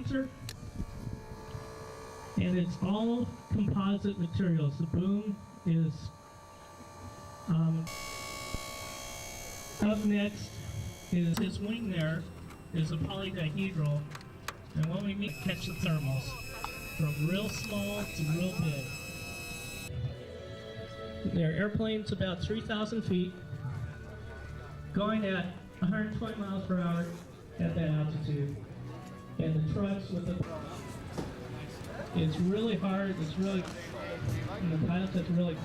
sensor. And it's all composite materials. The boom is up next. Is his wing there is a polydihedral, and what we need to catch the thermals from real small to real big. Their airplane's about 3,000 feet, going at 120 miles per hour at that altitude, and the trucks with the it's really hard. It's really, and the pilots have to really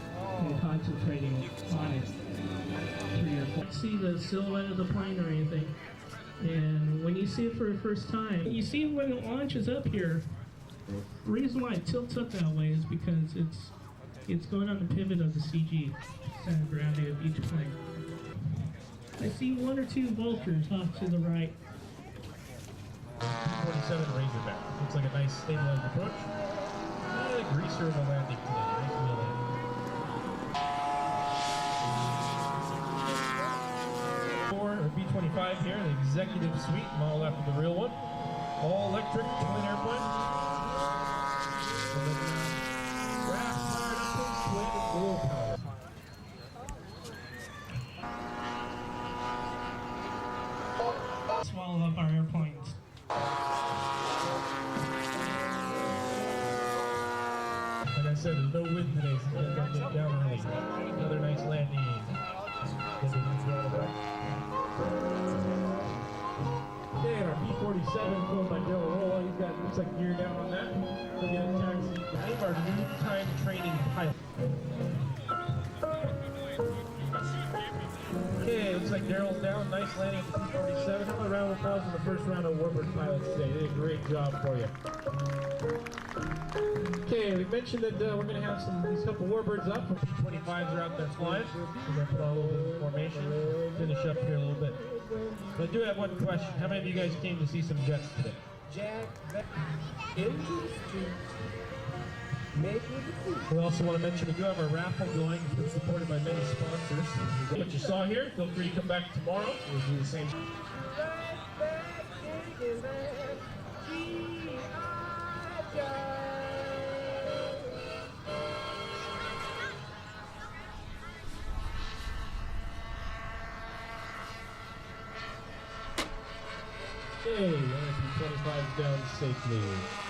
be concentrating on it. See the silhouette of the plane or anything, and when you see it for the first time, you see when it launches up here. The reason why it tilts up that way is because it's going on the pivot of the CG, center of gravity of each plane. I see one or two vultures off to the right. 47 Razorback. Looks like a nice stabilized approach. And a greaser of a landing today. Nice wheel landing. Or B-25 here, the executive suite, model after the real one. All electric twin airplane. Gas-powered twin dual power. Swallow up our airplanes. Like I said, there's no wind today, so we're going to get down early. Another nice landing. Okay, and our P-47 flown by Del Rolla. He's got, looks like gear down on that. We'll get a taxi. One of our new time training pilots. Okay, looks like Daryl's down. Nice landing at the P-47. Have a round of applause for the first round of Warbird pilots today. They did a great job for you. Okay, we mentioned that we're going to have these couple Warbirds up. P-25s are out there flying. We're going to put on a little bit of formation, finish up here a little bit. But I do have one question. How many of you guys came to see some jets today? We also want to mention we do have our raffle going. It's been supported by many sponsors. What you saw here, feel free to come back tomorrow. We'll do the same. Okay, P-25's down safely.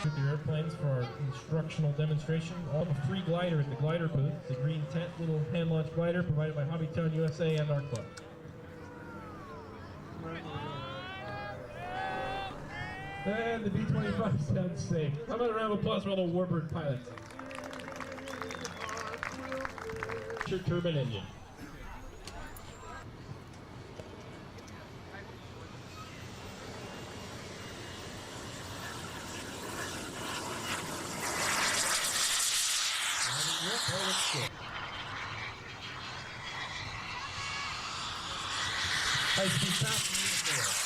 With your airplanes for our instructional demonstration. All the free glider in the glider booth. It's a green tent, little hand-launched glider provided by Hobbytown USA and our club. And the B-25's down safe. How about a round of applause for all the Warbird pilots? Your turbine engine. High-speed passenger uniform.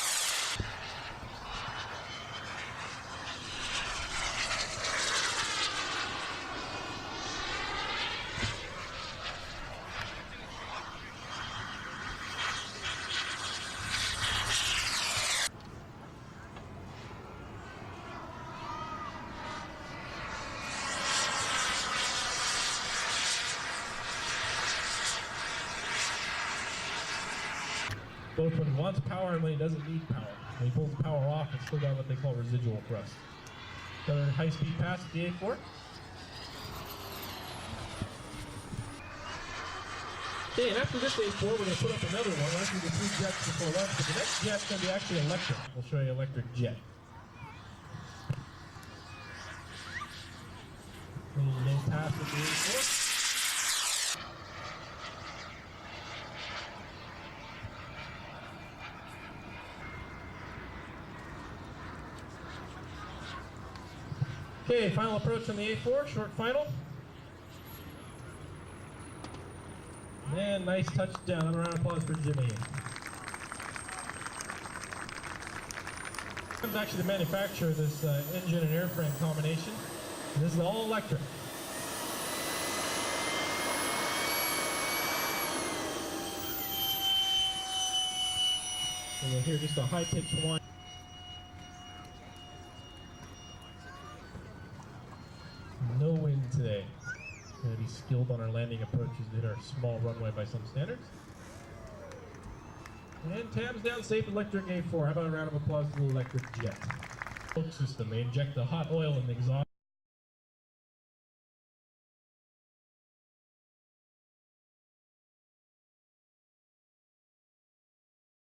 Both when he wants power and when he doesn't need power. When he pulls the power off, it's still got what they call residual thrust. Another high-speed pass at the A4. Okay, and after this A4, we're going to put up another one. We're actually going to do 3 jets before lunch, but the next jet's going to be actually electric. We'll show you electric jet. A little low pass at the A4. Okay, final approach on the A4, short final. And nice touchdown. Another round of applause for Jimmy. This is actually the manufacturer of this engine and airframe combination. And this is all electric. And you'll hear just a high-pitched whine. skilled on our landing approaches to hit our small runway by some standards. And tabs down safe electric A4. How about a round of applause to the electric jet? System. They inject the hot oil in the exhaust.